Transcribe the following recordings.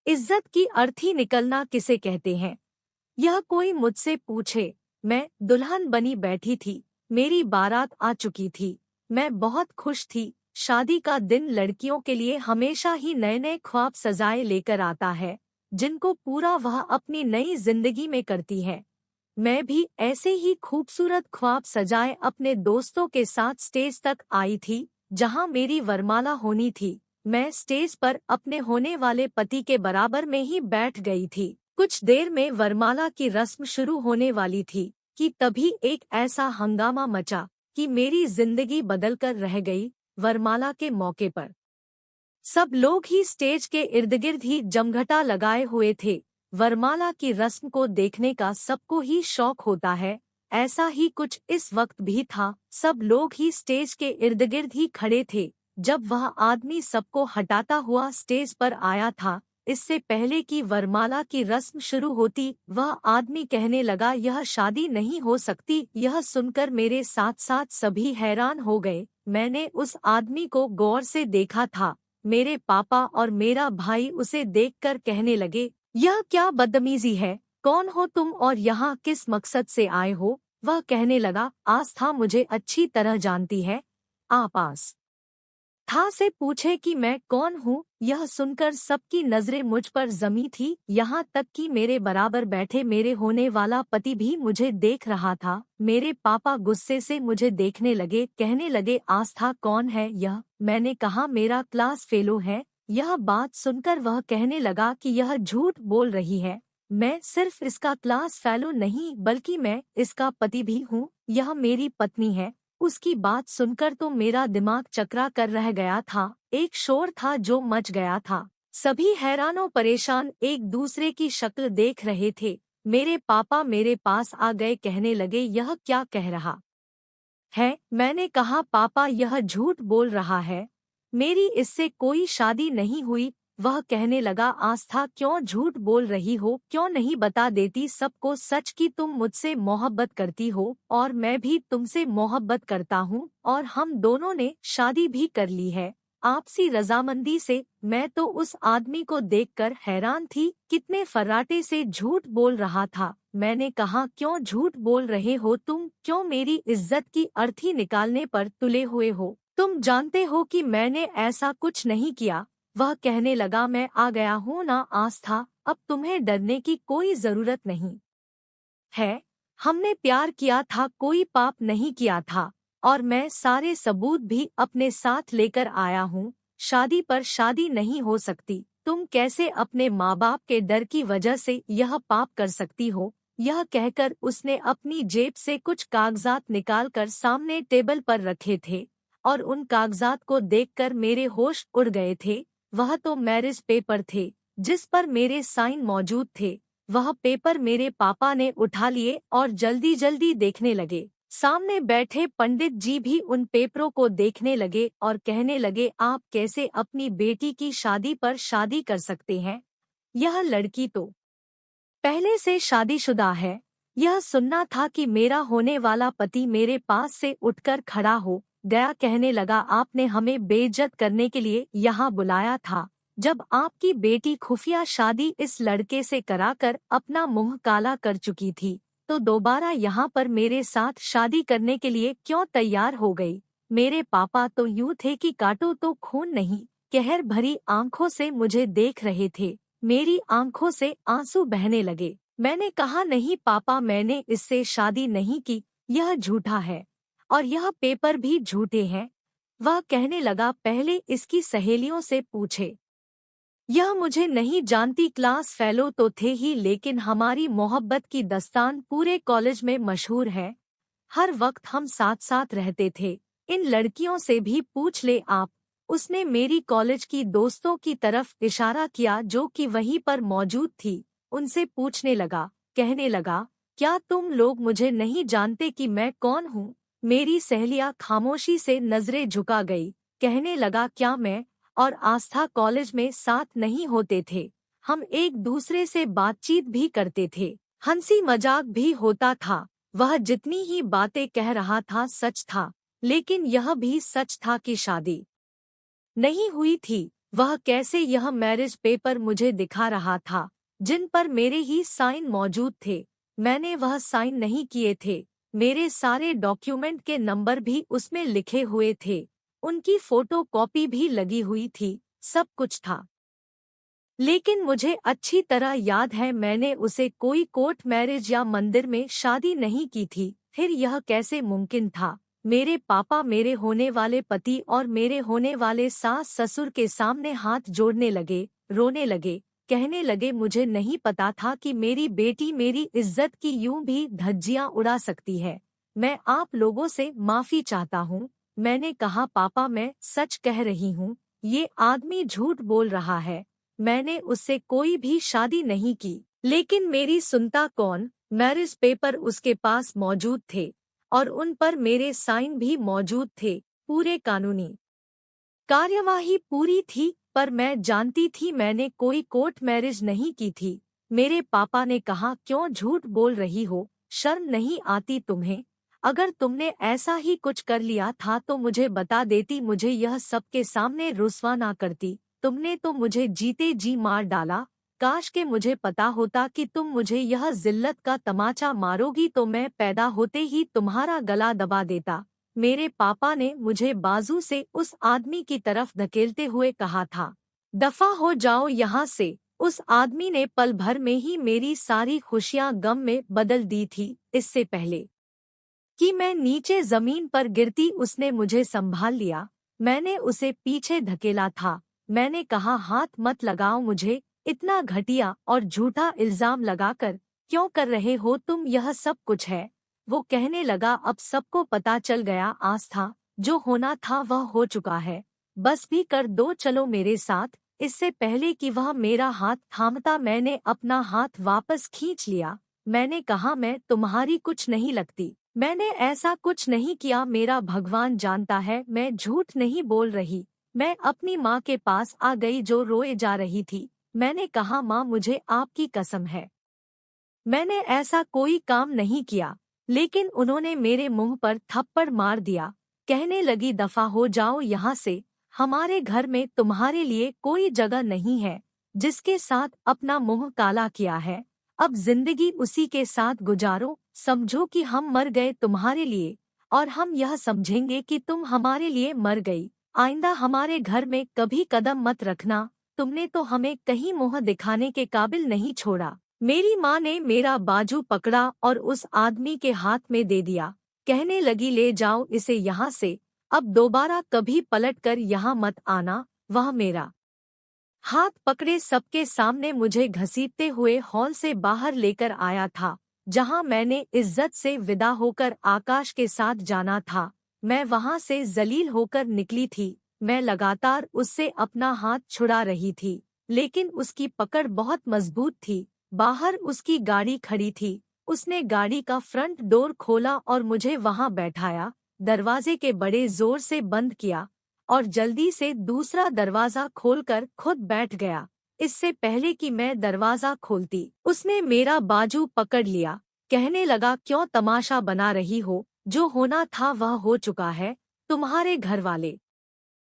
इज्जत की अर्थी निकलना किसे कहते हैं? यह कोई मुझसे पूछे। मैं दुल्हन बनी बैठी थी, मेरी बारात आ चुकी थी, मैं बहुत खुश थी। शादी का दिन लड़कियों के लिए हमेशा ही नए नए ख्वाब सजाए लेकर आता है, जिनको पूरा वह अपनी नई जिंदगी में करती है। मैं भी ऐसे ही खूबसूरत ख्वाब सजाए अपने दोस्तों के साथ स्टेज तक आई थी, जहां मेरी वरमाला होनी थी। मैं स्टेज पर अपने होने वाले पति के बराबर में ही बैठ गई थी। कुछ देर में वरमाला की रस्म शुरू होने वाली थी कि तभी एक ऐसा हंगामा मचा कि मेरी जिंदगी बदलकर रह गई। वरमाला के मौके पर सब लोग ही स्टेज के इर्द गिर्द ही जमघटा लगाए हुए थे। वरमाला की रस्म को देखने का सबको ही शौक होता है, ऐसा ही कुछ इस वक्त भी था। सब लोग ही स्टेज के इर्द गिर्द ही खड़े थे जब वह आदमी सबको हटाता हुआ स्टेज पर आया था। इससे पहले कि वरमाला की रस्म शुरू होती, वह आदमी कहने लगा, यह शादी नहीं हो सकती। यह सुनकर मेरे साथ साथ सभी हैरान हो गए। मैंने उस आदमी को गौर से देखा था। मेरे पापा और मेरा भाई उसे देखकर कहने लगे, यह क्या बदतमीजी है? कौन हो तुम और यहाँ किस मकसद से आए हो? वह कहने लगा, आस्था मुझे अच्छी तरह जानती है। आप आस था से पूछे कि मैं कौन हूँ। यह सुनकर सबकी नजरें मुझ पर जमी थी, यहाँ तक कि मेरे बराबर बैठे मेरे होने वाला पति भी मुझे देख रहा था। मेरे पापा गुस्से से मुझे देखने लगे, कहने लगे, आस्था कौन है यह? मैंने कहा, मेरा क्लास फेलो है। यह बात सुनकर वह कहने लगा कि यह झूठ बोल रही है, मैं सिर्फ इसका क्लास फेलो नहीं बल्कि मैं इसका पति भी हूँ। यह मेरी पत्नी है। उसकी बात सुनकर तो मेरा दिमाग चकरा कर रह गया था। एक शोर था जो मच गया था। सभी हैरानों परेशान एक दूसरे की शक्ल देख रहे थे। मेरे पापा मेरे पास आ गए, कहने लगे, यह क्या कह रहा है? मैंने कहा, पापा यह झूठ बोल रहा है, मेरी इससे कोई शादी नहीं हुई। वह कहने लगा, आस्था क्यों झूठ बोल रही हो? क्यों नहीं बता देती सबको सच कि तुम मुझसे मोहब्बत करती हो और मैं भी तुमसे मोहब्बत करता हूँ और हम दोनों ने शादी भी कर ली है आपसी रजामंदी से। मैं तो उस आदमी को देखकर हैरान थी, कितने फर्राटे से झूठ बोल रहा था। मैंने कहा, क्यों झूठ बोल रहे हो तुम? क्यों मेरी इज्जत की अर्थी निकालने पर तुले हुए हो? तुम जानते हो कि मैंने ऐसा कुछ नहीं किया। वह कहने लगा, मैं आ गया हूँ ना आस्था, अब तुम्हें डरने की कोई जरूरत नहीं है। हमने प्यार किया था, कोई पाप नहीं किया था और मैं सारे सबूत भी अपने साथ लेकर आया हूँ। शादी पर शादी नहीं हो सकती। तुम कैसे अपने माँ बाप के डर की वजह से यह पाप कर सकती हो? यह कहकर उसने अपनी जेब से कुछ कागजात निकालकर सामने टेबल पर रखे थे और उन कागजात को देखकर मेरे होश उड़ गए थे। वह तो मैरिज पेपर थे जिस पर मेरे साइन मौजूद थे। वह पेपर मेरे पापा ने उठा लिए और जल्दी जल्दी देखने लगे। सामने बैठे पंडित जी भी उन पेपरों को देखने लगे और कहने लगे, आप कैसे अपनी बेटी की शादी पर शादी कर सकते हैं? यह लड़की तो पहले से शादीशुदा है। यह सुनना था कि मेरा होने वाला पति मेरे पास से उठकर खड़ा हो गया, कहने लगा, आपने हमें बेइज्जत करने के लिए यहाँ बुलाया था। जब आपकी बेटी खुफिया शादी इस लड़के से कराकर अपना मुंह काला कर चुकी थी, तो दोबारा यहाँ पर मेरे साथ शादी करने के लिए क्यों तैयार हो गई? मेरे पापा तो यूं थे कि काटो तो खून नहीं, कहर भरी आंखों से मुझे देख रहे थे। मेरी आंखों से आंसू बहने लगे। मैंने कहा, नहीं पापा, मैंने इससे शादी नहीं की, यह झूठा है और यह पेपर भी झूठे हैं। वह कहने लगा, पहले इसकी सहेलियों से पूछे, यह मुझे नहीं जानती, क्लास फेलो तो थे ही, लेकिन हमारी मोहब्बत की दास्तान पूरे कॉलेज में मशहूर है। हर वक्त हम साथ साथ रहते थे। इन लड़कियों से भी पूछ ले आप। उसने मेरी कॉलेज की दोस्तों की तरफ इशारा किया जो कि वहीं पर मौजूद थी। उनसे पूछने लगा, कहने लगा, क्या तुम लोग मुझे नहीं जानते कि मैं कौन हूँ? मेरी सहेलियां खामोशी से नजरें झुका गई। कहने लगा, क्या मैं और आस्था कॉलेज में साथ नहीं होते थे? हम एक दूसरे से बातचीत भी करते थे, हंसी मजाक भी होता था। वह जितनी ही बातें कह रहा था सच था, लेकिन यह भी सच था कि शादी नहीं हुई थी। वह कैसे यह मैरिज पेपर मुझे दिखा रहा था, जिन पर मेरे ही साइन मौजूद थे। मैंने वह साइन नहीं किए थे। मेरे सारे डॉक्यूमेंट के नंबर भी उसमें लिखे हुए थे। उनकी फोटो कॉपी भी लगी हुई थी। सब कुछ था। लेकिन मुझे अच्छी तरह याद है मैंने उसे कोई कोर्ट मैरिज या मंदिर में शादी नहीं की थी। फिर यह कैसे मुमकिन था? मेरे पापा मेरे होने वाले पति और मेरे होने वाले सास ससुर के सामने हाथ जोड़ने लगे, रोने लगे, कहने लगे मुझे नहीं पता था कि मेरी बेटी मेरी इज्जत की यूं भी धज्जियां उड़ा सकती है। मैं आप लोगों से माफी चाहता हूँ। मैंने कहा पापा मैं सच कह रही हूँ, ये आदमी झूठ बोल रहा है। मैंने उससे कोई भी शादी नहीं की। लेकिन मेरी सुनता कौन? मैरिज पेपर उसके पास मौजूद थे और उन पर मेरे साइन भी मौजूद थे। पूरे कानूनी कार्यवाही पूरी थी, पर मैं जानती थी मैंने कोई कोर्ट मैरिज नहीं की थी। मेरे पापा ने कहा क्यों झूठ बोल रही हो, शर्म नहीं आती तुम्हें? अगर तुमने ऐसा ही कुछ कर लिया था तो मुझे बता देती, मुझे यह सबके सामने रुस्वा ना करती। तुमने तो मुझे जीते जी मार डाला। काश के मुझे पता होता कि तुम मुझे यह जिल्लत का तमाचा मारोगी तो मैं पैदा होते ही तुम्हारा गला दबा देता। मेरे पापा ने मुझे बाजू से उस आदमी की तरफ धकेलते हुए कहा था, दफा हो जाओ यहाँ से। उस आदमी ने पल भर में ही मेरी सारी खुशियाँ गम में बदल दी थी। इससे पहले कि मैं नीचे जमीन पर गिरती उसने मुझे संभाल लिया। मैंने उसे पीछे धकेला था। मैंने कहा हाथ मत लगाओ मुझे, इतना घटिया और झूठा इल्जाम लगाकर क्यों कर रहे हो तुम यह सब कुछ है। वो कहने लगा अब सबको पता चल गया आस्था, जो होना था वह हो चुका है। बस भी कर दो, चलो मेरे साथ। इससे पहले कि वह मेरा हाथ थामता मैंने अपना हाथ वापस खींच लिया। मैंने कहा मैं तुम्हारी कुछ नहीं लगती। मैंने ऐसा कुछ नहीं किया, मेरा भगवान जानता है मैं झूठ नहीं बोल रही। मैं अपनी माँ के पास आ गई जो रोए जा रही थी। मैंने कहा माँ मुझे आपकी कसम है, मैंने ऐसा कोई काम नहीं किया। लेकिन उन्होंने मेरे मुंह पर थप्पड़ मार दिया। कहने लगी दफा हो जाओ यहाँ से, हमारे घर में तुम्हारे लिए कोई जगह नहीं है। जिसके साथ अपना मुंह काला किया है, अब जिंदगी उसी के साथ गुजारो। समझो कि हम मर गए तुम्हारे लिए और हम यह समझेंगे कि तुम हमारे लिए मर गई। आइंदा हमारे घर में कभी कदम मत रखना। तुमने तो हमें कहीं मुंह दिखाने के काबिल नहीं छोड़ा। मेरी माँ ने मेरा बाजू पकड़ा और उस आदमी के हाथ में दे दिया। कहने लगी ले जाओ इसे यहाँ से, अब दोबारा कभी पलटकर यहाँ मत आना। वह मेरा हाथ पकड़े सबके सामने मुझे घसीटते हुए हॉल से बाहर लेकर आया था, जहाँ मैंने इज्जत से विदा होकर आकाश के साथ जाना था। मैं वहाँ से जलील होकर निकली थी। मैं लगातार उससे अपना हाथ छुड़ा रही थी, लेकिन उसकी पकड़ बहुत मजबूत थी। बाहर उसकी गाड़ी खड़ी थी। उसने गाड़ी का फ्रंट डोर खोला और मुझे वहां बैठाया, दरवाजे के बड़े जोर से बंद किया और जल्दी से दूसरा दरवाजा खोलकर खुद बैठ गया। इससे पहले कि मैं दरवाजा खोलती उसने मेरा बाजू पकड़ लिया। कहने लगा क्यों तमाशा बना रही हो, जो होना था वह हो चुका है। तुम्हारे घर वाले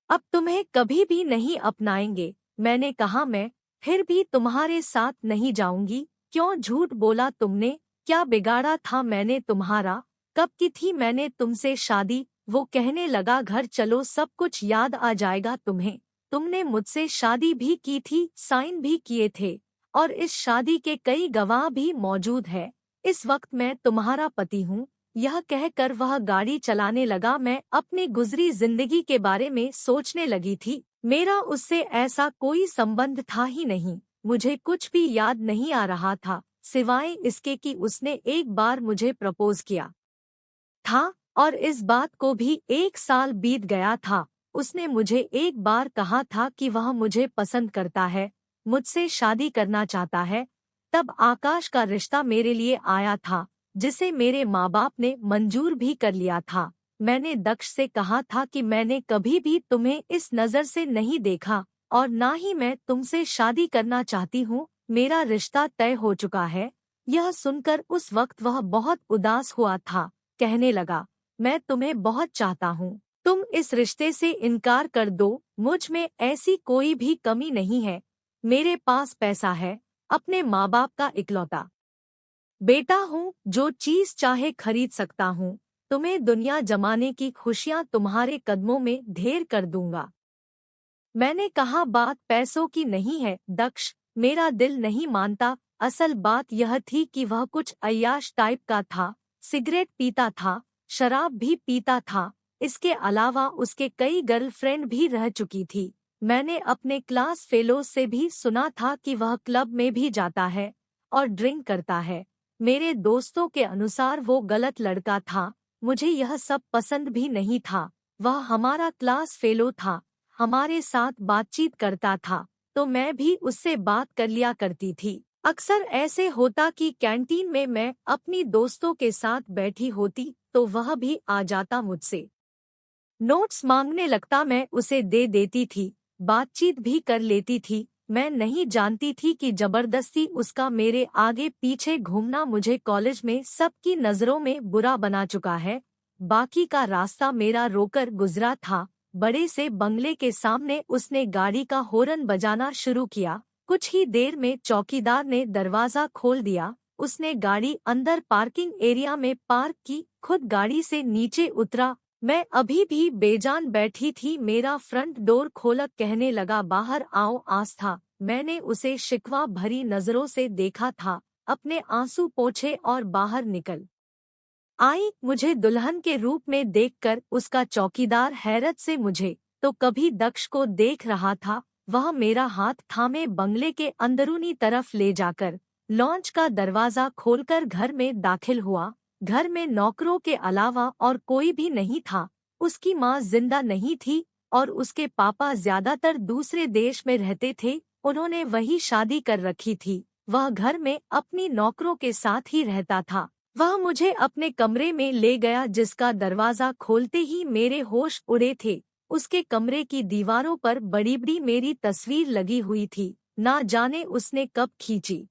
अब तुम्हें कभी भी नहीं अपनाएंगे। मैंने कहा मैं फिर भी तुम्हारे साथ नहीं जाऊंगी। क्यों झूठ बोला तुमने? क्या बिगाड़ा था मैंने तुम्हारा? कब की थी मैंने तुमसे शादी? वो कहने लगा घर चलो, सब कुछ याद आ जाएगा तुम्हें। तुमने मुझसे शादी भी की थी, साइन भी किए थे और इस शादी के कई गवाह भी मौजूद है। इस वक्त मैं तुम्हारा पति हूँ। यह कहकर वह गाड़ी चलाने लगा। मैं अपनी गुजरी जिंदगी के बारे में सोचने लगी थी। मेरा उससे ऐसा कोई संबंध था ही नहीं। मुझे कुछ भी याद नहीं आ रहा था, सिवाय इसके कि उसने एक बार मुझे प्रपोज किया था और इस बात को भी 1 साल बीत गया था। उसने मुझे एक बार कहा था कि वह मुझे पसंद करता है, मुझसे शादी करना चाहता है। तब आकाश का रिश्ता मेरे लिए आया था, जिसे मेरे माँ बाप ने मंजूर भी कर लिया था। मैंने दक्ष से कहा था कि मैंने कभी भी तुम्हें इस नज़र से नहीं देखा और ना ही मैं तुमसे शादी करना चाहती हूँ। मेरा रिश्ता तय हो चुका है। यह सुनकर उस वक्त वह बहुत उदास हुआ था। कहने लगा मैं तुम्हें बहुत चाहता हूँ, तुम इस रिश्ते से इनकार कर दो। मुझ में ऐसी कोई भी कमी नहीं है। मेरे पास पैसा है, अपने माँ बाप का इकलौता बेटा हूँ, जो चीज चाहे खरीद सकता हूँ। तुम्हें दुनिया जमाने की खुशियाँ तुम्हारे कदमों में ढेर कर दूंगा। मैंने कहा, बात पैसों की नहीं है दक्ष, मेरा दिल नहीं मानता। असल बात यह थी कि वह कुछ अय्याश टाइप का था, सिगरेट पीता था, शराब भी पीता था। इसके अलावा उसके कई गर्लफ्रेंड भी रह चुकी थी। मैंने अपने क्लास फेलो से भी सुना था कि वह क्लब में भी जाता है और ड्रिंक करता है। मेरे दोस्तों के अनुसार वो गलत लड़का था। मुझे यह सब पसंद भी नहीं था। वह हमारा क्लास फेलो था, हमारे साथ बातचीत करता था, तो मैं भी उससे बात कर लिया करती थी। अक्सर ऐसे होता कि कैंटीन में मैं अपनी दोस्तों के साथ बैठी होती तो वह भी आ जाता, मुझसे नोट्स मांगने लगता, मैं उसे दे देती थी, बातचीत भी कर लेती थी। मैं नहीं जानती थी कि जबरदस्ती उसका मेरे आगे पीछे घूमना मुझे कॉलेज में सबकी नज़रों में बुरा बना चुका है। बाकी का रास्ता मेरा रोकर गुजरा था। बड़े से बंगले के सामने उसने गाड़ी का हॉर्न बजाना शुरू किया। कुछ ही देर में चौकीदार ने दरवाजा खोल दिया। उसने गाड़ी अंदर पार्किंग एरिया में पार्क की, खुद गाड़ी से नीचे उतरा। मैं अभी भी बेजान बैठी थी। मेरा फ्रंट डोर खोलक कहने लगा, बाहर आओ आस्था। मैंने उसे शिकवा भरी नजरों से देखा था, अपने आंसू पोंछे और बाहर निकल आई। मुझे दुल्हन के रूप में देखकर उसका चौकीदार हैरत से मुझे तो कभी दक्ष को देख रहा था। वह मेरा हाथ थामे बंगले के अंदरूनी तरफ ले जाकर लॉन्च का दरवाजा खोलकर घर में दाखिल हुआ। घर में नौकरों के अलावा और कोई भी नहीं था। उसकी माँ जिंदा नहीं थी और उसके पापा ज्यादातर दूसरे देश में रहते थे। उन्होंने वही शादी कर रखी थी। वह घर में अपनी नौकरों के साथ ही रहता था। वह मुझे अपने कमरे में ले गया, जिसका दरवाजा खोलते ही मेरे होश उड़े थे। उसके कमरे की दीवारों पर बड़ी बड़ी मेरी तस्वीर लगी हुई थी। ना जाने उसने कब खींची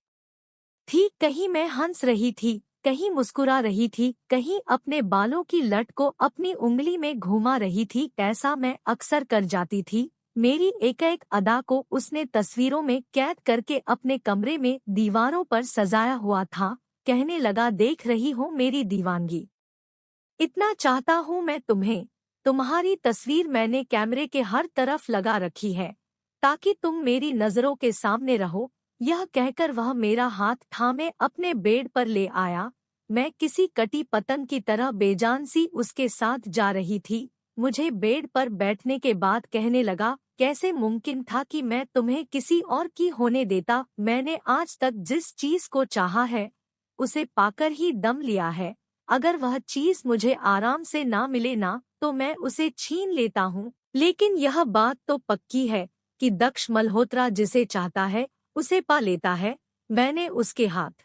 थी। कहीं मैं हंस रही थी, कहीं मुस्कुरा रही थी, कहीं अपने बालों की लट को अपनी उंगली में घुमा रही थी। ऐसा मैं अक्सर कर जाती थी। मेरी एक एक अदा को उसने तस्वीरों में कैद करके अपने कमरे में दीवारों पर सजाया हुआ था। कहने लगा, देख रही हो मेरी दीवानगी, इतना चाहता हूँ मैं तुम्हें। तुम्हारी तस्वीर मैंने कैमरे के हर तरफ लगा रखी है ताकि तुम मेरी नजरों के सामने रहो। यह कहकर वह मेरा हाथ थामे अपने बेड पर ले आया। मैं किसी कटी पतंग की तरह बेजान सी उसके साथ जा रही थी। मुझे बेड पर बैठने के बाद कहने लगा, कैसे मुमकिन था कि मैं तुम्हें किसी और की होने देता। मैंने आज तक जिस चीज को चाहा है उसे पाकर ही दम लिया है। अगर वह चीज मुझे आराम से ना मिले ना, तो मैं उसे छीन लेता हूँ। लेकिन यह बात तो पक्की है कि दक्ष मल्होत्रा जिसे चाहता है उसे पा लेता है। मैंने उसके हाथ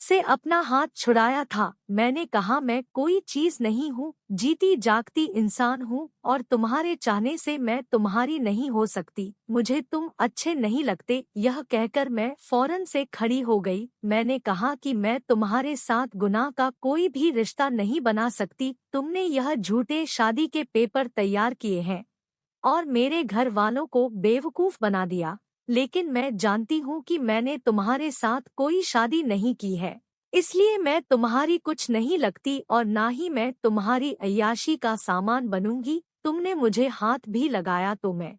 से अपना हाथ छुड़ाया था। मैंने कहा, मैं कोई चीज नहीं हूँ, जीती जागती इंसान हूँ और तुम्हारे चाहने से मैं तुम्हारी नहीं हो सकती। मुझे तुम अच्छे नहीं लगते। यह कहकर मैं फौरन से खड़ी हो गई। मैंने कहा कि मैं तुम्हारे साथ गुनाह का कोई भी रिश्ता नहीं बना सकती। तुमने यह झूठे शादी के पेपर तैयार किए हैं और मेरे घर वालों को बेवकूफ बना दिया। लेकिन मैं जानती हूँ कि मैंने तुम्हारे साथ कोई शादी नहीं की है, इसलिए मैं तुम्हारी कुछ नहीं लगती और ना ही मैं तुम्हारी अय्याशी का सामान बनूंगी। तुमने मुझे हाथ भी लगाया तो मैं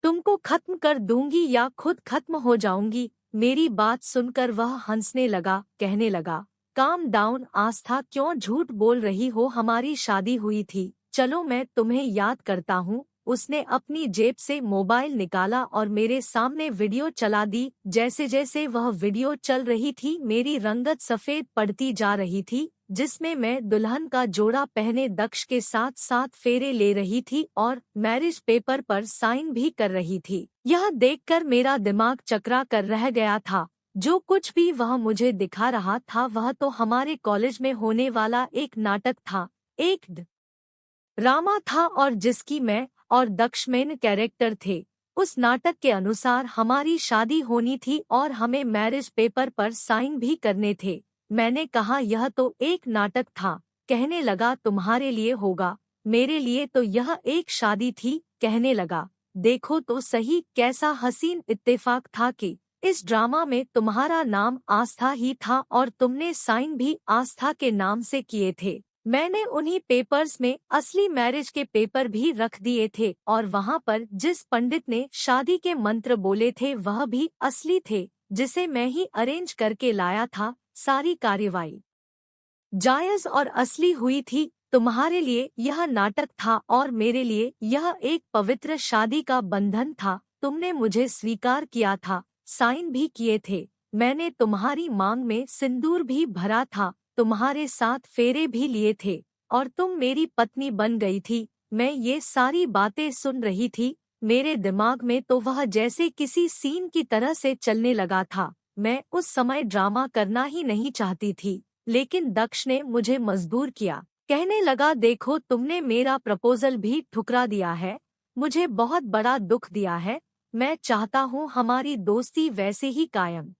तुमको खत्म कर दूंगी या खुद खत्म हो जाऊंगी। मेरी बात सुनकर वह हंसने लगा, कहने लगा, काम डाउन आस्था, क्यों झूठ बोल रही हो। हमारी शादी हुई थी, चलो मैं तुम्हें याद करता हूँ। उसने अपनी जेब से मोबाइल निकाला और मेरे सामने वीडियो चला दी। जैसे जैसे वह वीडियो चल रही थी मेरी रंगत सफेद पड़ती जा रही थी, जिसमें मैं दुल्हन का जोड़ा पहने दक्ष के साथ साथ फेरे ले रही थी और मैरिज पेपर पर साइन भी कर रही थी। यह देखकर मेरा दिमाग चकरा कर रह गया था। जो कुछ भी वह मुझे दिखा रहा था वह तो हमारे कॉलेज में होने वाला एक नाटक था, एक ड्रामा था और जिसकी मैं और दक्ष मेन कैरेक्टर थे। उस नाटक के अनुसार हमारी शादी होनी थी और हमें मैरिज पेपर पर साइन भी करने थे। मैंने कहा, यह तो एक नाटक था। कहने लगा, तुम्हारे लिए होगा, मेरे लिए तो यह एक शादी थी। कहने लगा, देखो तो सही कैसा हसीन इत्तेफाक था कि इस ड्रामा में तुम्हारा नाम आस्था ही था और तुमने साइन भी आस्था के नाम से किए थे। मैंने उन्हीं पेपर्स में असली मैरिज के पेपर भी रख दिए थे और वहाँ पर जिस पंडित ने शादी के मंत्र बोले थे वह भी असली थे, जिसे मैं ही अरेंज करके लाया था। सारी कार्यवाही जायज और असली हुई थी। तुम्हारे लिए यह नाटक था और मेरे लिए यह एक पवित्र शादी का बंधन था। तुमने मुझे स्वीकार किया था, साइन भी किए थे। मैंने तुम्हारी मांग में सिंदूर भी भरा था, तुम्हारे साथ फेरे भी लिए थे और तुम मेरी पत्नी बन गई थी। मैं ये सारी बातें सुन रही थी। मेरे दिमाग में तो वह जैसे किसी सीन की तरह से चलने लगा था। मैं उस समय ड्रामा करना ही नहीं चाहती थी, लेकिन दक्ष ने मुझे मजबूर किया। कहने लगा, देखो तुमने मेरा प्रपोजल भी ठुकरा दिया है, मुझे बहुत बड़ा दुख दिया है। मैं चाहता हूँ हमारी दोस्ती वैसे ही कायम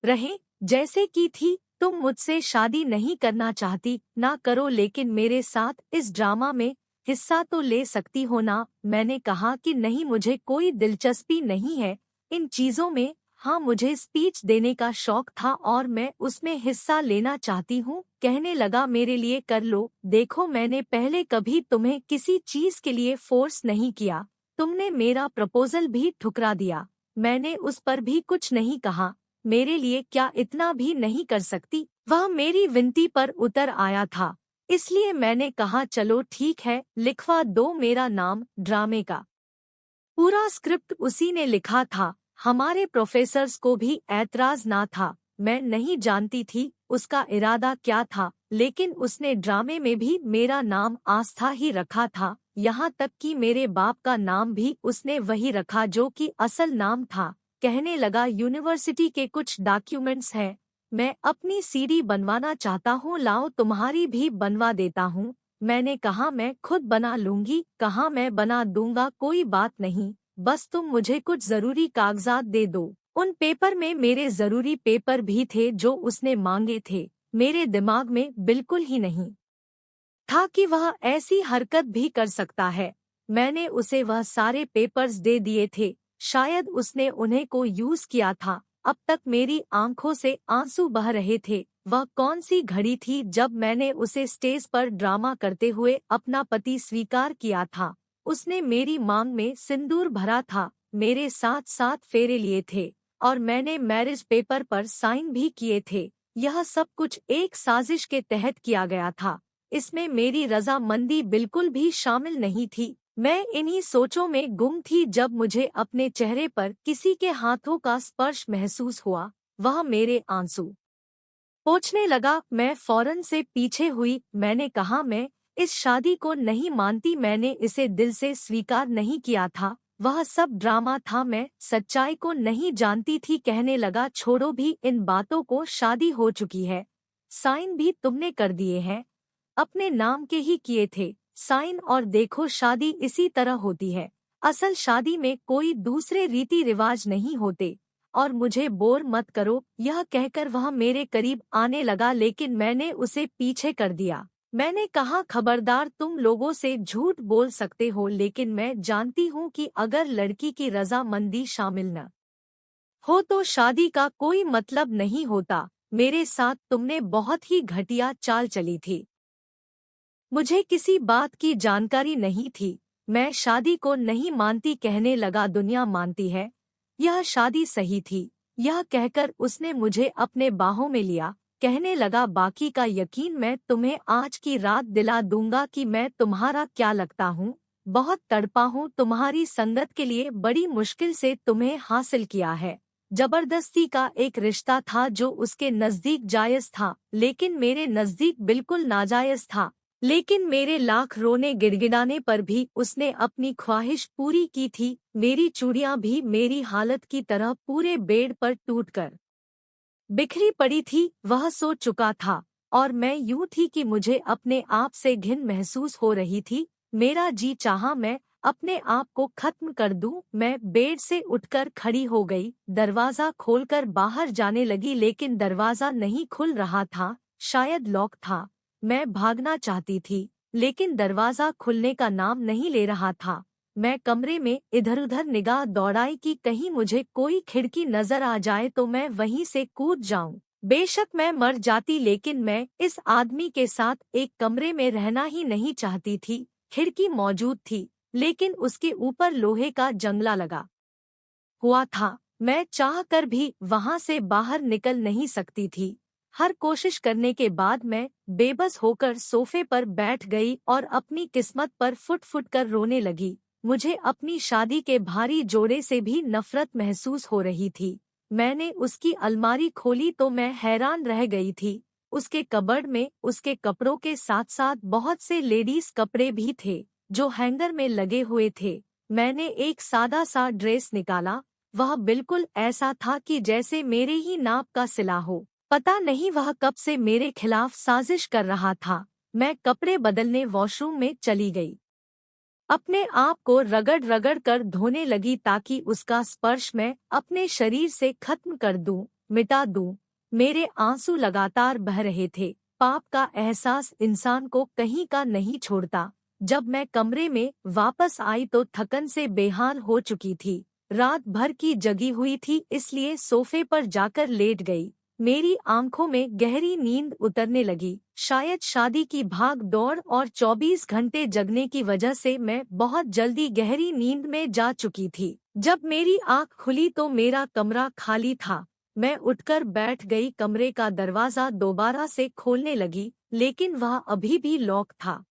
रहे जैसे की थी। तुम मुझसे शादी नहीं करना चाहती ना करो, लेकिन मेरे साथ इस ड्रामा में हिस्सा तो ले सकती हो ना। मैंने कहा कि नहीं, मुझे कोई दिलचस्पी नहीं है इन चीजों में। हाँ, मुझे स्पीच देने का शौक था और मैं उसमें हिस्सा लेना चाहती हूँ। कहने लगा, मेरे लिए कर लो। देखो, मैंने पहले कभी तुम्हें किसी चीज के लिए फोर्स नहीं किया। तुमने मेरा प्रपोजल भी ठुकरा दिया, मैंने उस पर भी कुछ नहीं कहा। मेरे लिए क्या इतना भी नहीं कर सकती? वह मेरी विनती पर उतर आया था, इसलिए मैंने कहा चलो ठीक है, लिखवा दो मेरा नाम। ड्रामे का पूरा स्क्रिप्ट उसी ने लिखा था। हमारे प्रोफेसर्स को भी ऐतराज ना था। मैं नहीं जानती थी उसका इरादा क्या था, लेकिन उसने ड्रामे में भी मेरा नाम आस्था ही रखा था। यहाँ तक कि मेरे बाप का नाम भी उसने वही रखा जो कि असल नाम था। कहने लगा, यूनिवर्सिटी के कुछ डॉक्यूमेंट्स हैं, मैं अपनी सीडी बनवाना चाहता हूँ, लाओ तुम्हारी भी बनवा देता हूँ। मैंने कहा मैं खुद बना लूंगी। कहा मैं बना दूंगा, कोई बात नहीं, बस तुम मुझे कुछ जरूरी कागजात दे दो। उन पेपर में मेरे जरूरी पेपर भी थे जो उसने मांगे थे। मेरे दिमाग में बिल्कुल ही नहीं था कि वह ऐसी हरकत भी कर सकता है। मैंने उसे वह सारे पेपर्स दे दिए थे, शायद उसने उन्हें को यूज किया था। अब तक मेरी आंखों से आंसू बह रहे थे। वह कौन सी घड़ी थी जब मैंने उसे स्टेज पर ड्रामा करते हुए अपना पति स्वीकार किया था। उसने मेरी मांग में सिंदूर भरा था, मेरे साथ साथ फेरे लिए थे और मैंने मैरिज पेपर पर साइन भी किए थे। यह सब कुछ एक साजिश के तहत किया गया था, इसमें मेरी रजामंदी बिल्कुल भी शामिल नहीं थी। मैं इन्हीं सोचों में गुम थी जब मुझे अपने चेहरे पर किसी के हाथों का स्पर्श महसूस हुआ। वह मेरे आंसू पोंछने लगा। मैं फौरन से पीछे हुई। मैंने कहा, मैं इस शादी को नहीं मानती, मैंने इसे दिल से स्वीकार नहीं किया था। वह सब ड्रामा था, मैं सच्चाई को नहीं जानती थी। कहने लगा, छोड़ो भी इन बातों को, शादी हो चुकी है, साइन भी तुमने कर दिए हैं, अपने नाम के ही किए थे साइन, और देखो शादी इसी तरह होती है। असल शादी में कोई दूसरे रीति रिवाज नहीं होते और मुझे बोर मत करो। यह कहकर वह मेरे करीब आने लगा, लेकिन मैंने उसे पीछे कर दिया। मैंने कहा, खबरदार, तुम लोगों से झूठ बोल सकते हो, लेकिन मैं जानती हूँ कि अगर लड़की की रजामंदी शामिल न हो तो शादी का कोई मतलब नहीं होता। मेरे साथ तुमने बहुत ही घटिया चाल चली थी। मुझे किसी बात की जानकारी नहीं थी। मैं शादी को नहीं मानती। कहने लगा, दुनिया मानती है, यह शादी सही थी। यह कहकर उसने मुझे अपने बाहों में लिया। कहने लगा, बाकी का यकीन मैं तुम्हें आज की रात दिला दूंगा कि मैं तुम्हारा क्या लगता हूँ। बहुत तड़पा हूँ, तुम्हारी संगत के लिए बड़ी मुश्किल से तुम्हें हासिल किया है। जबरदस्ती का एक रिश्ता था जो उसके नजदीक जायज था, लेकिन मेरे नजदीक बिल्कुल नाजायज था। लेकिन मेरे लाख रोने गिड़गिड़ाने पर भी उसने अपनी ख्वाहिश पूरी की थी। मेरी चूड़ियां भी मेरी हालत की तरह पूरे बेड पर टूटकर बिखरी पड़ी थी। वह सो चुका था और मैं यूं थी कि मुझे अपने आप से घिन महसूस हो रही थी। मेरा जी चाहा मैं अपने आप को खत्म कर दूं। मैं बेड से उठकर खड़ी हो गई, दरवाजा खोलकर बाहर जाने लगी, लेकिन दरवाजा नहीं खुल रहा था, शायद लॉक था। मैं भागना चाहती थी, लेकिन दरवाजा खुलने का नाम नहीं ले रहा था। मैं कमरे में इधर-उधर निगाह दौड़ाई कि कहीं मुझे कोई खिड़की नजर आ जाए तो मैं वहीं से कूद जाऊं। बेशक मैं मर जाती, लेकिन मैं इस आदमी के साथ एक कमरे में रहना ही नहीं चाहती थी। खिड़की मौजूद थी, लेकिन उसके ऊपर लोहे का जंगला लगा हुआ था। मैं चाह कर भी वहां से बाहर निकल नहीं सकती थी। हर कोशिश करने के बाद मैं बेबस होकर सोफे पर बैठ गई और अपनी किस्मत पर फुट-फुट कर रोने लगी। मुझे अपनी शादी के भारी जोड़े से भी नफरत महसूस हो रही थी। मैंने उसकी अलमारी खोली तो मैं हैरान रह गई थी। उसके कबर्ड में उसके कपड़ों के साथ-साथ बहुत से लेडीज कपड़े भी थे, जो हैंगर में लगे हुए थे। मैंने एक सादा सा ड्रेस निकाला। वह बिल्कुल ऐसा था कि जैसे मेरे ही नाप का सिला हो। पता नहीं वह कब से मेरे खिलाफ साजिश कर रहा था। मैं कपड़े बदलने वॉशरूम में चली गई। अपने आप को रगड़-रगड़ कर धोने लगी ताकि उसका स्पर्श मैं अपने शरीर से खत्म कर दूं, मिटा दूं। मेरे आंसू लगातार बह रहे थे। पाप का एहसास इंसान को कहीं का नहीं छोड़ता। जब मैं कमरे में वापस आई तो थकन से बेहाल हो चुकी थी। रात भर की जगी हुई थी, इसलिए सोफे पर जाकर लेट गई। मेरी आंखों में गहरी नींद उतरने लगी। शायद शादी की भाग दौड़ और 24 घंटे जगने की वजह से मैं बहुत जल्दी गहरी नींद में जा चुकी थी। जब मेरी आंख खुली तो मेरा कमरा खाली था। मैं उठकर बैठ गई, कमरे का दरवाजा दोबारा से खोलने लगी, लेकिन वह अभी भी लॉक था।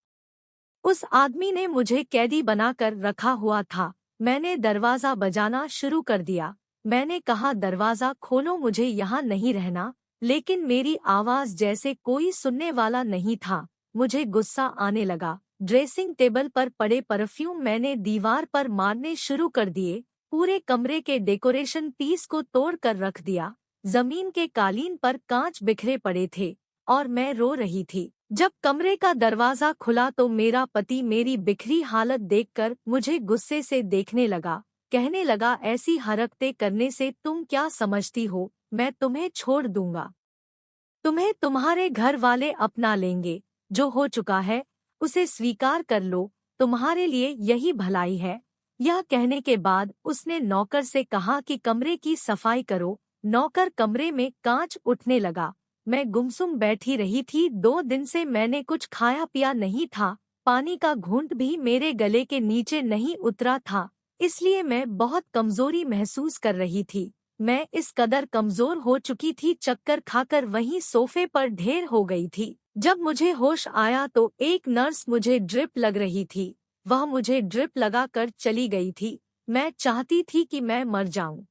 उस आदमी ने मुझे कैदी बनाकर रखा हुआ था। मैंने दरवाजा बजाना शुरू कर दिया। मैंने कहा, दरवाजा खोलो, मुझे यहाँ नहीं रहना। लेकिन मेरी आवाज जैसे कोई सुनने वाला नहीं था। मुझे गुस्सा आने लगा। ड्रेसिंग टेबल पर पड़े परफ्यूम मैंने दीवार पर मारने शुरू कर दिए। पूरे कमरे के डेकोरेशन पीस को तोड़ कर रख दिया। जमीन के कालीन पर कांच बिखरे पड़े थे और मैं रो रही थी। जब कमरे का दरवाजा खुला तो मेरा पति मेरी बिखरी हालत देखकर मुझे गुस्से से देखने लगा। कहने लगा, ऐसी हरकतें करने से तुम क्या समझती हो? मैं तुम्हें छोड़ दूंगा। तुम्हें तुम्हारे घर वाले अपना लेंगे। जो हो चुका है उसे स्वीकार कर लो। तुम्हारे लिए यही भलाई है। यह कहने के बाद उसने नौकर से कहा कि कमरे की सफाई करो। नौकर कमरे में कांच उठने लगा। मैं गुमसुम बैठी रही थी। 2 दिन से मैंने कुछ खाया पिया नहीं था। पानी का घूंट भी मेरे गले के नीचे नहीं उतरा था, इसलिए मैं बहुत कमजोरी महसूस कर रही थी। मैं इस कदर कमजोर हो चुकी थी, चक्कर खाकर वहीं सोफे पर ढेर हो गई थी। जब मुझे होश आया तो एक नर्स मुझे ड्रिप लग रही थी। वह मुझे ड्रिप लगाकर चली गई थी। मैं चाहती थी कि मैं मर जाऊं,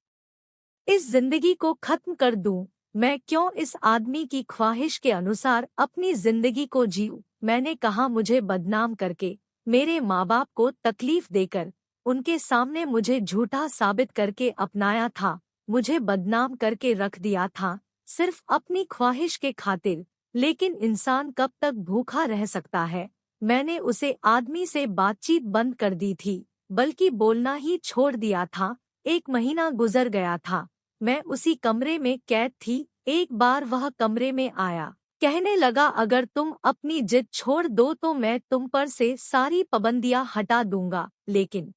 इस जिंदगी को खत्म कर दूं। मैं क्यों इस आदमी की ख्वाहिश के अनुसार अपनी जिंदगी को जीऊं? मैंने कहा, मुझे बदनाम करके, मेरे माँ बाप को तकलीफ देकर, उनके सामने मुझे झूठा साबित करके अपनाया था, मुझे बदनाम करके रख दिया था, सिर्फ अपनी ख्वाहिश के खातिर। लेकिन इंसान कब तक भूखा रह सकता है? मैंने उसे आदमी से बातचीत बंद कर दी थी, बल्कि बोलना ही छोड़ दिया था। 1 महीना गुजर गया था। मैं उसी कमरे में कैद थी। एक बार वह कमरे में आया। कहने लगा, अगर तुम अपनी जिद छोड़ दो तो मैं तुम पर से सारी पाबंदियां हटा दूंगा, लेकिन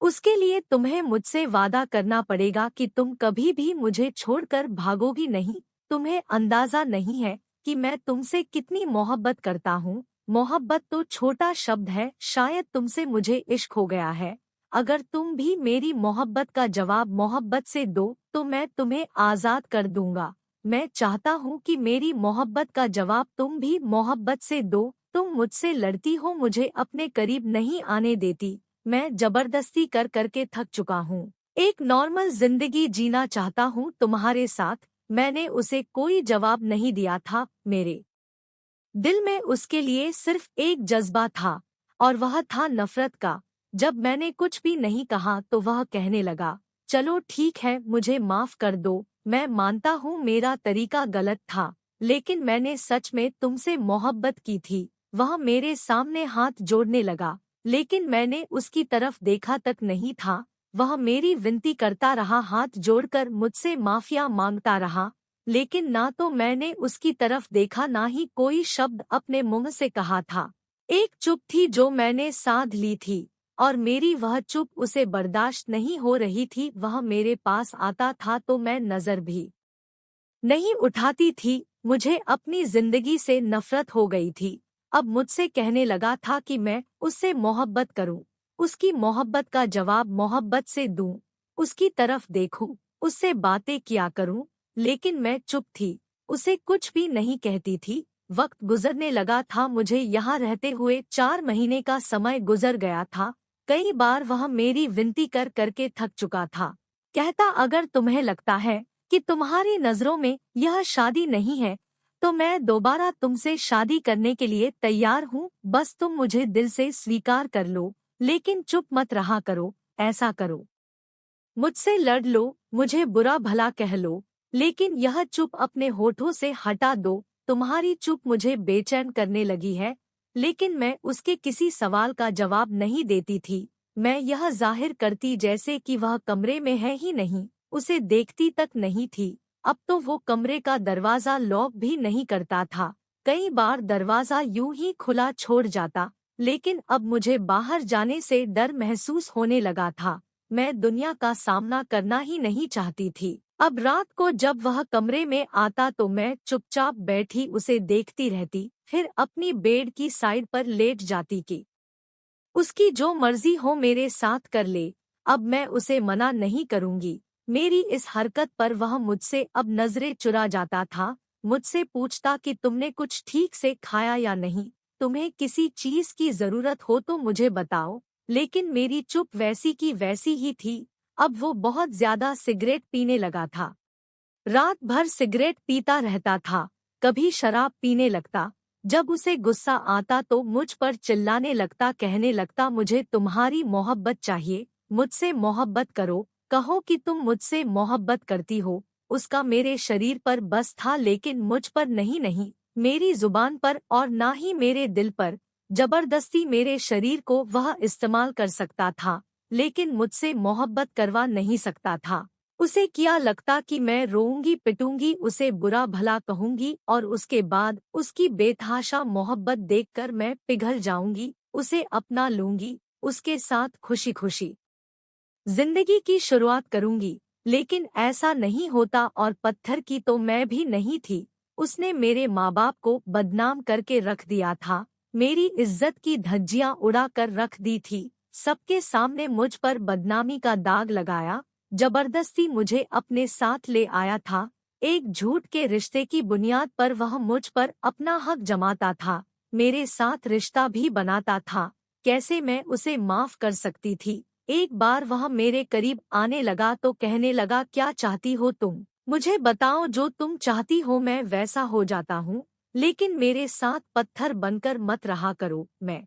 उसके लिए तुम्हें मुझसे वादा करना पड़ेगा कि तुम कभी भी मुझे छोड़कर भागोगी नहीं। तुम्हें अंदाजा नहीं है कि मैं तुमसे कितनी मोहब्बत करता हूँ। मोहब्बत तो छोटा शब्द है, शायद तुमसे मुझे इश्क हो गया है। अगर तुम भी मेरी मोहब्बत का जवाब मोहब्बत से दो तो मैं तुम्हें आज़ाद कर दूंगा। मैं चाहता हूँ कि मेरी मोहब्बत का जवाब तुम भी मोहब्बत से दो। तुम मुझसे लड़ती हो, मुझे अपने करीब नहीं आने देती। मैं जबरदस्ती कर करके थक चुका हूँ। एक नॉर्मल जिंदगी जीना चाहता हूँ तुम्हारे साथ। मैंने उसे कोई जवाब नहीं दिया था। मेरे दिल में उसके लिए सिर्फ एक जज्बा था, और वह था नफरत का। जब मैंने कुछ भी नहीं कहा तो वह कहने लगा, चलो ठीक है, मुझे माफ कर दो। मैं मानता हूँ मेरा तरीका गलत था, लेकिन मैंने सच में तुमसे मोहब्बत की थी। वह मेरे सामने हाथ जोड़ने लगा, लेकिन मैंने उसकी तरफ देखा तक नहीं था। वह मेरी विनती करता रहा, हाथ जोड़कर मुझसे माफिया मांगता रहा, लेकिन ना तो मैंने उसकी तरफ देखा, ना ही कोई शब्द अपने मुंह से कहा था। एक चुप थी जो मैंने साध ली थी, और मेरी वह चुप उसे बर्दाश्त नहीं हो रही थी। वह मेरे पास आता था तो मैं नजर भी नहीं उठाती थी। मुझे अपनी जिंदगी से नफरत हो गई थी। अब मुझसे कहने लगा था कि मैं उससे मोहब्बत करूं, उसकी मोहब्बत का जवाब मोहब्बत से दूं, उसकी तरफ देखूं, उससे बातें किया करूं, लेकिन मैं चुप थी, उसे कुछ भी नहीं कहती थी। वक्त गुजरने लगा था। मुझे यहाँ रहते हुए 4 महीने का समय गुजर गया था। कई बार वह मेरी विनती कर करके थक चुका था। कहता, अगर तुम्हें लगता है कि तुम्हारी नजरों में यह शादी नहीं है तो मैं दोबारा तुमसे शादी करने के लिए तैयार हूँ। बस तुम मुझे दिल से स्वीकार कर लो, लेकिन चुप मत रहा करो। ऐसा करो, मुझसे लड़ लो, मुझे बुरा भला कह लो, लेकिन यह चुप अपने होठों से हटा दो। तुम्हारी चुप मुझे बेचैन करने लगी है। लेकिन मैं उसके किसी सवाल का जवाब नहीं देती थी। मैं यह जाहिर करती जैसे कि वह कमरे में है ही नहीं, उसे देखती तक नहीं थी। अब तो वो कमरे का दरवाजा लॉक भी नहीं करता था। कई बार दरवाजा यूं ही खुला छोड़ जाता, लेकिन अब मुझे बाहर जाने से डर महसूस होने लगा था। मैं दुनिया का सामना करना ही नहीं चाहती थी। अब रात को जब वह कमरे में आता तो मैं चुपचाप बैठी उसे देखती रहती, फिर अपनी बेड की साइड पर लेट जाती कि उसकी जो मर्जी हो मेरे साथ कर ले। अब मैं उसे मना नहीं करूंगी। मेरी इस हरकत पर वह मुझसे अब नजरें चुरा जाता था। मुझसे पूछता कि तुमने कुछ ठीक से खाया या नहीं, तुम्हें किसी चीज की जरूरत हो तो मुझे बताओ। लेकिन मेरी चुप वैसी की वैसी ही थी। अब वो बहुत ज्यादा सिगरेट पीने लगा था। रात भर सिगरेट पीता रहता था, कभी शराब पीने लगता। जब उसे गुस्सा आता तो मुझ पर चिल्लाने लगता, कहने लगता, मुझे तुम्हारी मोहब्बत चाहिए, मुझसे मोहब्बत करो, कहो कि तुम मुझसे मोहब्बत करती हो। उसका मेरे शरीर पर बस था, लेकिन मुझ पर नहीं, नहीं मेरी जुबान पर और ना ही मेरे दिल पर। जबरदस्ती मेरे शरीर को वह इस्तेमाल कर सकता था, लेकिन मुझसे मोहब्बत करवा नहीं सकता था। उसे क्या लगता कि मैं रोऊंगी पिटूंगी, उसे बुरा भला कहूंगी और उसके बाद उसकी बेतहाशा मोहब्बत देखकर मैं पिघल जाऊंगी, उसे अपना लूंगी, उसके साथ खुशी खुशी जिंदगी की शुरुआत करूंगी। लेकिन ऐसा नहीं होता और पत्थर की तो मैं भी नहीं थी। उसने मेरे माँ बाप को बदनाम करके रख दिया था, मेरी इज्जत की धज्जियां उड़ा कर रख दी थी, सबके सामने मुझ पर बदनामी का दाग लगाया। जबरदस्ती मुझे अपने साथ ले आया था। एक झूठ के रिश्ते की बुनियाद पर वह मुझ पर अपना हक जमाता था, मेरे साथ रिश्ता भी बनाता था। कैसे मैं उसे माफ कर सकती थी। एक बार वह मेरे करीब आने लगा तो कहने लगा, क्या चाहती हो तुम, मुझे बताओ, जो तुम चाहती हो मैं वैसा हो जाता हूँ, लेकिन मेरे साथ पत्थर बनकर मत रहा करो। मैं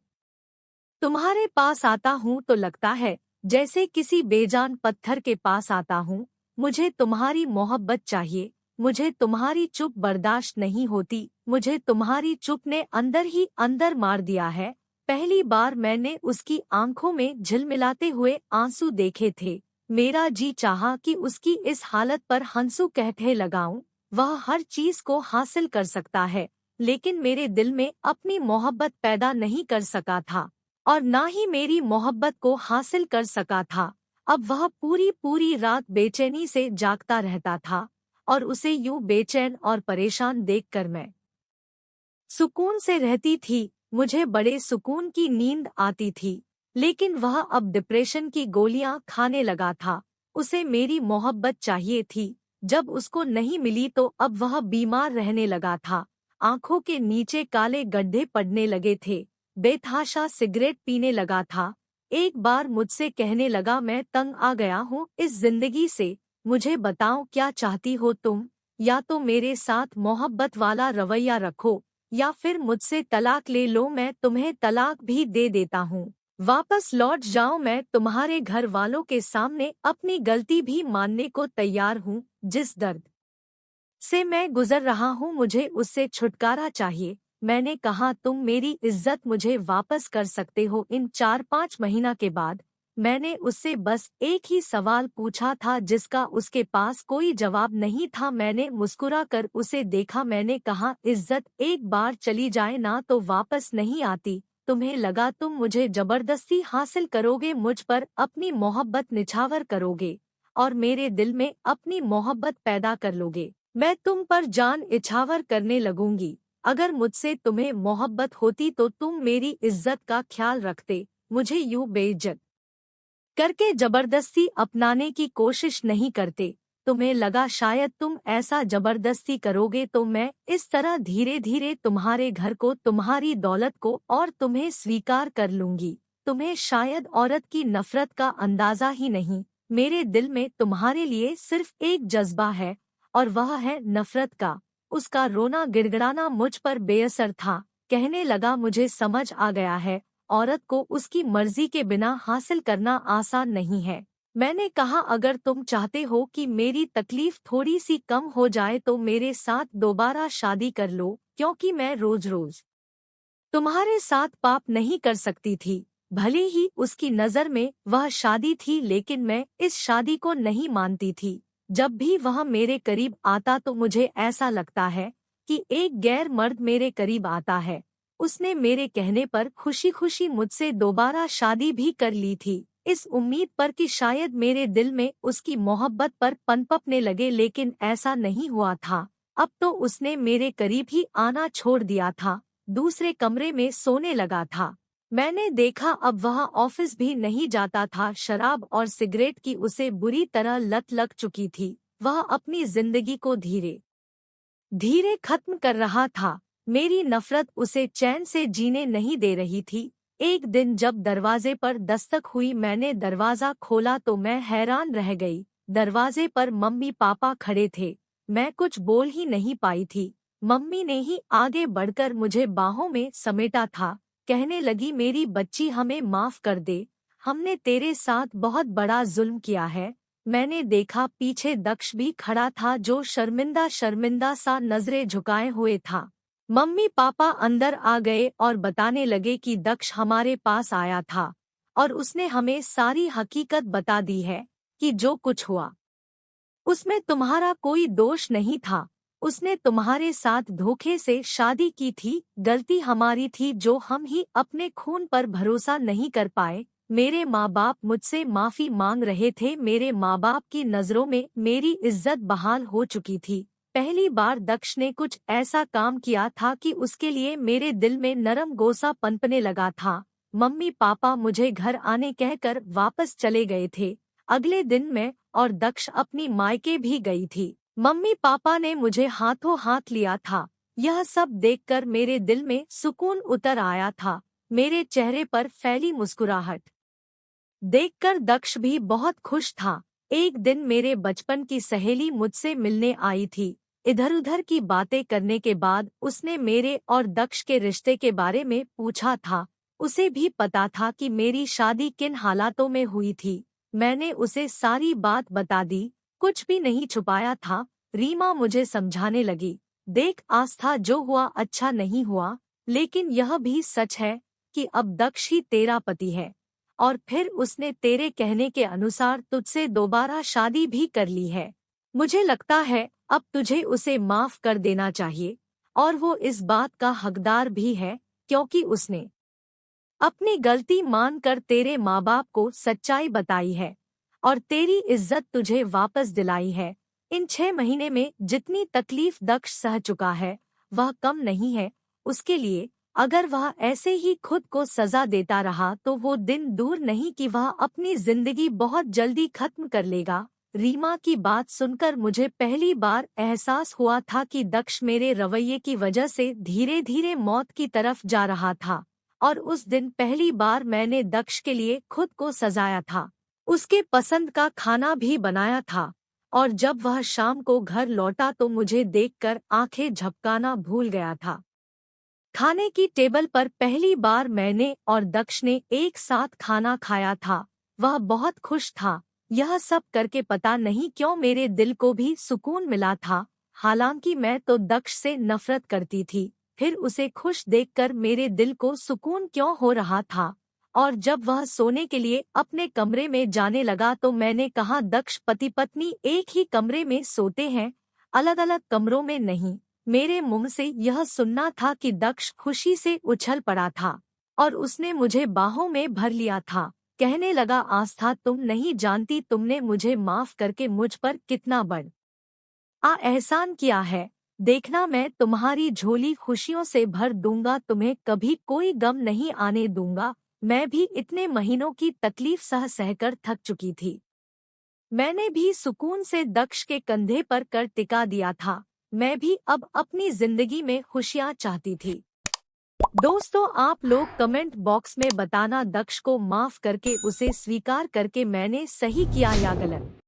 तुम्हारे पास आता हूँ तो लगता है जैसे किसी बेजान पत्थर के पास आता हूँ। मुझे तुम्हारी मोहब्बत चाहिए, मुझे तुम्हारी चुप बर्दाश्त नहीं होती, मुझे तुम्हारी चुप ने अंदर ही अंदर मार दिया है। पहली बार मैंने उसकी आंखों में झिलमिलाते हुए आंसू देखे थे। मेरा जी चाहा कि उसकी इस हालत पर हंसू कहते लगाऊं। वह हर चीज को हासिल कर सकता है, लेकिन मेरे दिल में अपनी मोहब्बत पैदा नहीं कर सका था और ना ही मेरी मोहब्बत को हासिल कर सका था। अब वह पूरी पूरी रात बेचैनी से जागता रहता था और उसे यूं बेचैन और परेशान देखकर मैं सुकून से रहती थी। मुझे बड़े सुकून की नींद आती थी, लेकिन वह अब डिप्रेशन की गोलियां खाने लगा था। उसे मेरी मोहब्बत चाहिए थी, जब उसको नहीं मिली तो अब वह बीमार रहने लगा था। आंखों के नीचे काले गड्ढे पड़ने लगे थे, बेतहाशा सिगरेट पीने लगा था। एक बार मुझसे कहने लगा, मैं तंग आ गया हूँ इस जिंदगी से, मुझे बताओ क्या चाहती हो तुम, या तो मेरे साथ मोहब्बत वाला रवैया रखो या फिर मुझसे तलाक ले लो, मैं तुम्हें तलाक भी दे देता हूँ। वापस लौट जाओ, मैं तुम्हारे घर वालों के सामने अपनी गलती भी मानने को तैयार हूँ। जिस दर्द से मैं गुजर रहा हूँ मुझे उससे छुटकारा चाहिए। मैंने कहा, तुम मेरी इज्जत मुझे वापस कर सकते हो। इन 4-5 महीना के बाद मैंने उससे बस एक ही सवाल पूछा था जिसका उसके पास कोई जवाब नहीं था। मैंने मुस्कुरा कर उसे देखा, मैंने कहा, इज्जत एक बार चली जाए ना तो वापस नहीं आती, तुम्हें लगा तुम मुझे जबरदस्ती हासिल करोगे, मुझ पर अपनी मोहब्बत निछावर करोगे और मेरे दिल में अपनी मोहब्बत पैदा कर लोगे। मैं तुम पर जान इछावर करने लगूंगी। अगर मुझसे तुम्हें मोहब्बत होती तो तुम मेरी इज्जत का ख्याल रखते, मुझे यूं बेइज्जत करके जबरदस्ती अपनाने की कोशिश नहीं करते। तुम्हें लगा शायद तुम ऐसा जबरदस्ती करोगे तो मैं इस तरह धीरे धीरे तुम्हारे घर को, तुम्हारी दौलत को और तुम्हें स्वीकार कर लूंगी। तुम्हें शायद औरत की नफरत का अंदाजा ही नहीं। मेरे दिल में तुम्हारे लिए सिर्फ एक जज्बा है और वह है नफरत का। उसका रोना गिड़गिड़ाना मुझ पर बेअसर था। कहने लगा, मुझे समझ आ गया है, औरत को उसकी मर्जी के बिना हासिल करना आसान नहीं है। मैंने कहा, अगर तुम चाहते हो कि मेरी तकलीफ थोड़ी सी कम हो जाए तो मेरे साथ दोबारा शादी कर लो, क्योंकि मैं रोज रोज तुम्हारे साथ पाप नहीं कर सकती थी। भले ही उसकी नज़र में वह शादी थी, लेकिन मैं इस शादी को नहीं मानती थी। जब भी वह मेरे करीब आता तो मुझे ऐसा लगता है कि एक गैर मर्द मेरे करीब आता है। उसने मेरे कहने पर खुशी खुशी मुझसे दोबारा शादी भी कर ली थी, इस उम्मीद पर कि शायद मेरे दिल में उसकी मोहब्बत पर पनपने लगे, लेकिन ऐसा नहीं हुआ था। अब तो उसने मेरे करीब ही आना छोड़ दिया था, दूसरे कमरे में सोने लगा था। मैंने देखा अब वह ऑफिस भी नहीं जाता था। शराब और सिगरेट की उसे बुरी तरह लत लग चुकी थी। वह अपनी जिंदगी को धीरे धीरे खत्म कर रहा था। मेरी नफरत उसे चैन से जीने नहीं दे रही थी। एक दिन जब दरवाजे पर दस्तक हुई, मैंने दरवाजा खोला तो मैं हैरान रह गई। दरवाजे पर मम्मी पापा खड़े थे। मैं कुछ बोल ही नहीं पाई थी। मम्मी ने ही आगे बढ़कर मुझे बाहों में समेटा था। कहने लगी, मेरी बच्ची, हमें माफ कर दे, हमने तेरे साथ बहुत बड़ा जुल्म किया है। मैंने देखा पीछे दक्ष भी खड़ा था, जो शर्मिंदा शर्मिंदा सा नजरें झुकाए हुए था। मम्मी पापा अंदर आ गए और बताने लगे कि दक्ष हमारे पास आया था और उसने हमें सारी हकीकत बता दी है कि जो कुछ हुआ उसमें तुम्हारा कोई दोष नहीं था। उसने तुम्हारे साथ धोखे से शादी की थी। गलती हमारी थी जो हम ही अपने खून पर भरोसा नहीं कर पाए। मेरे माँ बाप मुझसे माफी मांग रहे थे। मेरे माँ बाप की नजरों में मेरी इज्जत बहाल हो चुकी थी। पहली बार दक्ष ने कुछ ऐसा काम किया था कि उसके लिए मेरे दिल में नरम गोसा पनपने लगा था। मम्मी पापा मुझे घर आने कहकर वापस चले गए थे। अगले दिन मैं और दक्ष अपनी मायके भी गई थी। मम्मी पापा ने मुझे हाथों हाथ लिया था। यह सब देखकर मेरे दिल में सुकून उतर आया था। मेरे चेहरे पर फैली मुस्कुराहट देखकर दक्ष भी बहुत खुश था। एक दिन मेरे बचपन की सहेली मुझसे मिलने आई थी। इधर-उधर की बातें करने के बाद उसने मेरे और दक्ष के रिश्ते के बारे में पूछा था। उसे भी पता था कि मेरी शादी किन हालातों में हुई थी। मैंने उसे सारी बात बता दी, कुछ भी नहीं छुपाया था। रीमा मुझे समझाने लगी, देख आस्था, जो हुआ अच्छा नहीं हुआ, लेकिन यह भी सच है कि अब दक्ष ही तेरा पति है और फिर उसने तेरे कहने के अनुसार तुझसे दोबारा शादी भी कर ली है। मुझे लगता है अब तुझे उसे माफ कर देना चाहिए और वो इस बात का हकदार भी है, क्योंकि उसने अपनी गलती मानकर तेरे माँ बाप को सच्चाई बताई है और तेरी इज्जत तुझे वापस दिलाई है। इन 6 महीने में जितनी तकलीफ दक्ष सह चुका है वह कम नहीं है उसके लिए। अगर वह ऐसे ही खुद को सजा देता रहा तो वो दिन दूर नहीं कि वह अपनी जिंदगी बहुत जल्दी खत्म कर लेगा। रीमा की बात सुनकर मुझे पहली बार एहसास हुआ था कि दक्ष मेरे रवैये की वजह से धीरे धीरे मौत की तरफ जा रहा था और उस दिन पहली बार मैंने दक्ष के लिए खुद को सजाया था। उसके पसंद का खाना भी बनाया था और जब वह शाम को घर लौटा तो मुझे देखकर आंखें झपकाना भूल गया था। खाने की टेबल पर पहली बार मैंने और दक्ष ने एक साथ खाना खाया था। वह बहुत खुश था। यह सब करके पता नहीं क्यों मेरे दिल को भी सुकून मिला था। हालांकि मैं तो दक्ष से नफरत करती थी, फिर उसे खुश देखकर मेरे दिल को सुकून क्यों हो रहा था। और जब वह सोने के लिए अपने कमरे में जाने लगा तो मैंने कहा, दक्ष, पति पत्नी एक ही कमरे में सोते हैं, अलग अलग कमरों में नहीं। मेरे मुंह से यह सुनना था कि दक्ष खुशी से उछल पड़ा था। और उसने मुझे बाहों में भर लिया था। कहने लगा, आस्था, तुम नहीं जानती तुमने मुझे माफ करके मुझ पर कितना बड़ा एहसान किया है। देखना, मैं तुम्हारी झोली खुशियों से भर दूंगा, तुम्हें कभी कोई गम नहीं आने दूंगा। मैं भी इतने महीनों की तकलीफ सह सहकर थक चुकी थी। मैंने भी सुकून से दक्ष के कंधे पर कर टिका दिया था। मैं भी अब अपनी जिंदगी में खुशियां चाहती थी। दोस्तों, आप लोग कमेंट बॉक्स में बताना, दक्ष को माफ करके उसे स्वीकार करके मैंने सही किया या गलत।